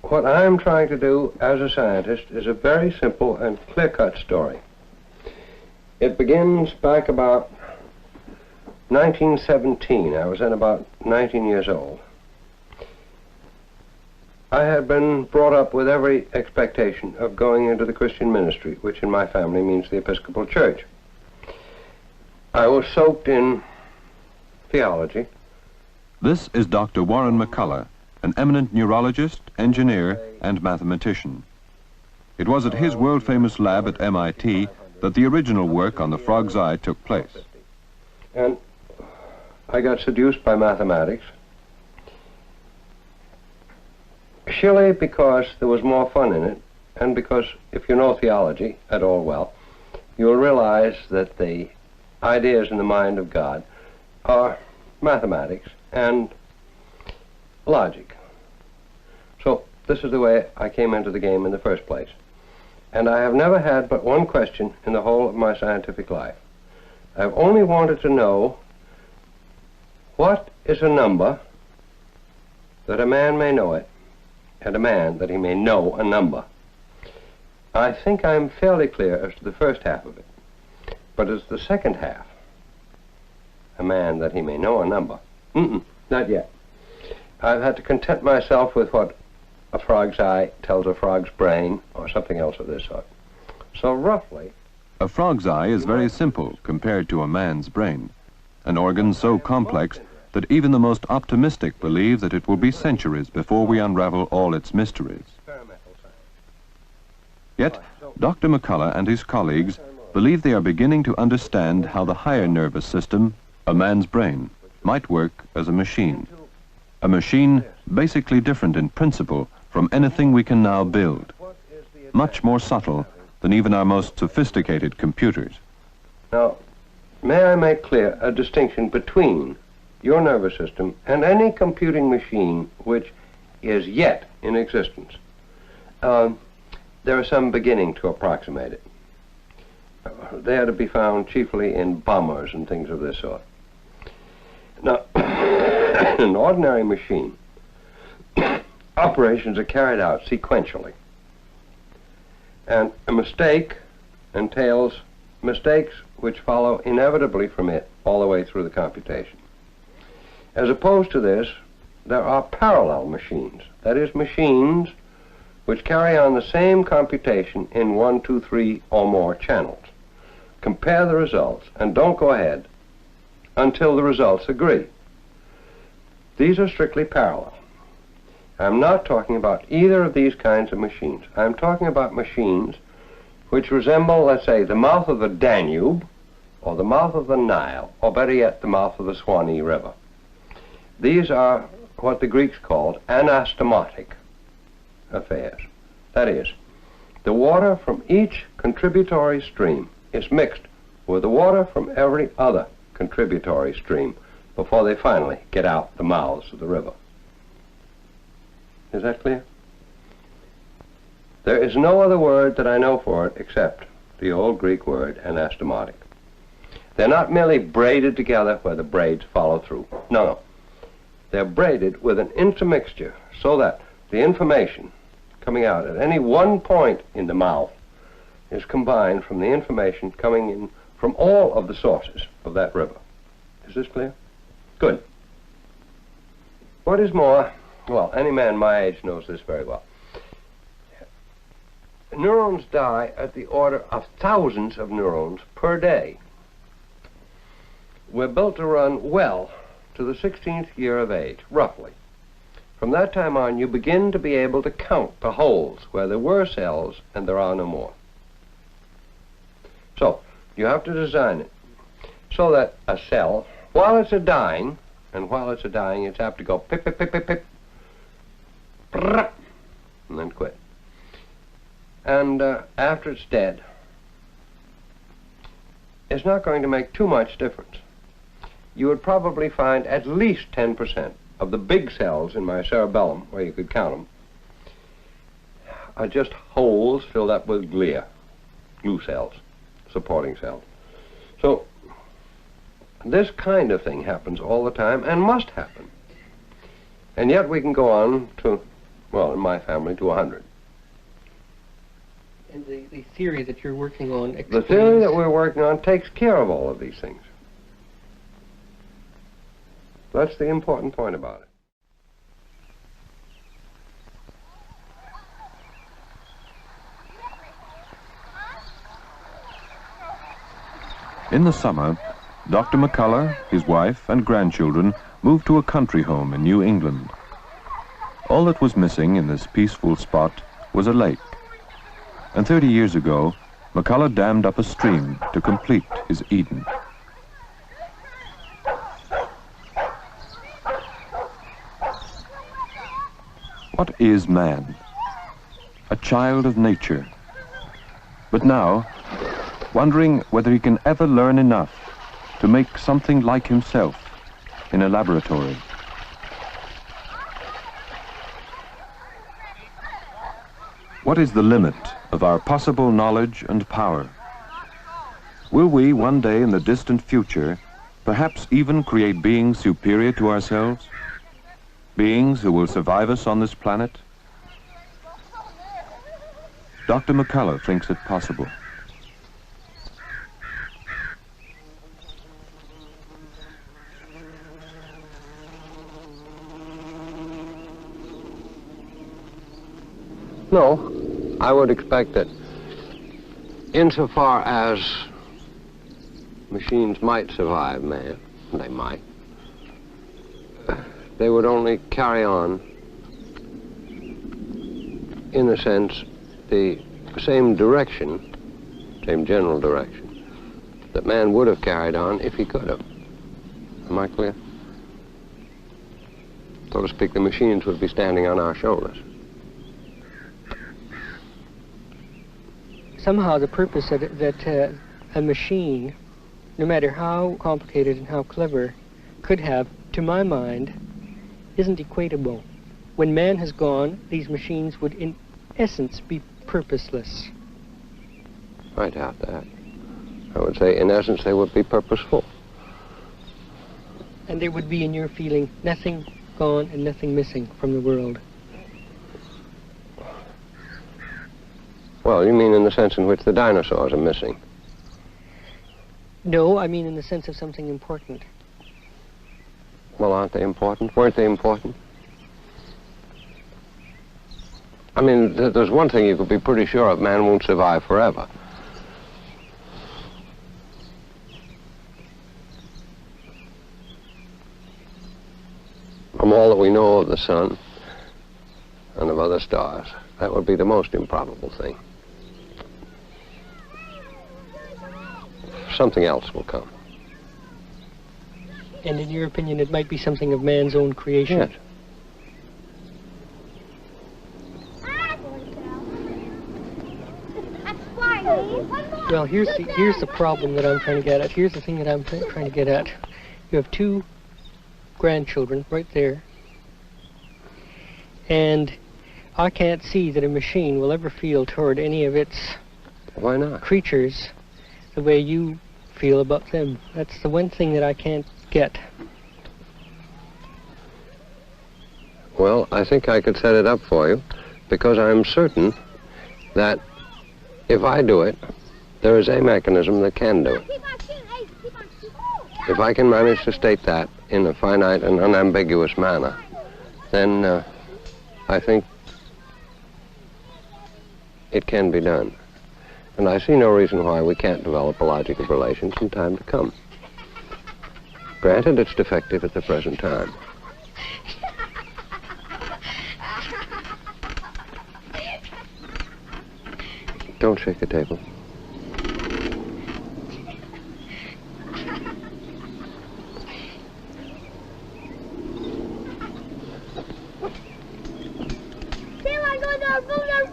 what I'm trying to do as a scientist is a very simple and clear-cut story. It begins back about 1917. I was then about 19 years old. I had been brought up with every expectation of going into the Christian ministry, which in my family means the Episcopal Church. I was soaked in theology. This is Dr. Warren McCulloch, an eminent neurologist, engineer, and mathematician. It was at his world-famous lab at MIT that the original work on the frog's eye took place. And I got seduced by mathematics, surely because there was more fun in it, and because if you know theology at all well, you'll realize that the ideas in the mind of God are mathematics and logic. So this is the way I came into the game in the first place. And I have never had but one question in the whole of my scientific life. I've only wanted to know, what is a number that a man may know it, and a man that he may know a number? I think I'm fairly clear as to the first half of it, but as the second half, a man that he may know a number, not yet. I've had to content myself with what a frog's eye tells a frog's brain, or something else of this sort. So roughly... A frog's eye is very simple compared to a man's brain, an organ so complex that even the most optimistic believe that it will be centuries before we unravel all its mysteries. Yet, Dr. McCulloch and his colleagues believe they are beginning to understand how the higher nervous system, a man's brain, might work as a machine. A machine basically different in principle from anything we can now build, much more subtle than even our most sophisticated computers. Now, may I make clear a distinction between your nervous system and any computing machine which is yet in existence? There is some beginning to approximate it. They are to be found chiefly in bombers and things of this sort. Now, in an ordinary machine, operations are carried out sequentially. And a mistake entails mistakes which follow inevitably from it all the way through the computation. As opposed to this, there are parallel machines. That is, machines which carry on the same computation in 1, 2, 3 or more channels. Compare the results and don't go ahead until the results agree. These are strictly parallel. I'm not talking about either of these kinds of machines. I'm talking about machines which resemble, let's say, the mouth of the Danube, or the mouth of the Nile, or better yet, the mouth of the Swanee River. These are what the Greeks called anastomotic affairs. That is, the water from each contributory stream is mixed with the water from every other contributory stream before they finally get out the mouths of the river. Is that clear? There is no other word that I know for it except the old Greek word anastomotic. They're not merely braided together where the braids follow through. No. They're braided with an intermixture so that the information coming out at any one point in the mouth is combined from the information coming in from all of the sources of that river. Is this clear? Good. What is more, well, any man my age knows this very well. Neurons die at the order of thousands of neurons per day. We're built to run well to the 16th year of age, roughly. From that time on, you begin to be able to count the holes where there were cells and there are no more. So, you have to design it so that a cell, while it's a-dying, it's apt to go pip, pip, pip, pip, pip, and then quit. And after it's dead, it's not going to make too much difference. You would probably find at least 10% of the big cells in my cerebellum, where you could count them, are just holes filled up with glia, glue cells, supporting cells. So this kind of thing happens all the time and must happen. And yet we can go on to Well, in my family, to 100. And the theory that you're working on explains... The theory that we're working on takes care of all of these things. That's the important point about it. In the summer, Dr. McCulloch, his wife, and grandchildren moved to a country home in New England. All that was missing in this peaceful spot was a lake. And 30 years ago, McCulloch dammed up a stream to complete his Eden. What is man? A child of nature. But now, wondering whether he can ever learn enough to make something like himself in a laboratory. What is the limit of our possible knowledge and power? Will we one day in the distant future perhaps even create beings superior to ourselves? Beings who will survive us on this planet? Dr. McCulloch thinks it possible. No, I would expect that insofar as machines might survive man, they might, they would only carry on, in a sense, the same direction, same general direction, that man would have carried on if he could have. Am I clear? So to speak, the machines would be standing on our shoulders. Somehow the purpose that a machine, no matter how complicated and how clever, could have, to my mind, isn't equatable. When man has gone, these machines would in essence be purposeless. I doubt that. I would say in essence they would be purposeful. And there would be, in your feeling, nothing gone and nothing missing from the world. Well, you mean in the sense in which the dinosaurs are missing? No, I mean in the sense of something important. Well, aren't they important? Weren't they important? I mean, there's one thing you could be pretty sure of: man won't survive forever. From all that we know of the sun and of other stars, that would be the most improbable thing. Something else will come. And in your opinion, it might be something of man's own creation? Yes. Well, here's the problem that I'm trying to get at. Here's the thing that I'm trying to get at. You have two grandchildren right there, and I can't see that a machine will ever feel toward any of its Why not? creatures the way you feel about them. That's the one thing that I can't get. Well, I think I could set it up for you, because I'm certain that if I do it, there is a mechanism that can do it. If I can manage to state that in a finite and unambiguous manner, then I think it can be done. And I see no reason why we can't develop a logic of relations in time to come. Granted, it's defective at the present time. Don't shake the table. Still, I'm going to our food, our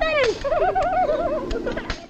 finish.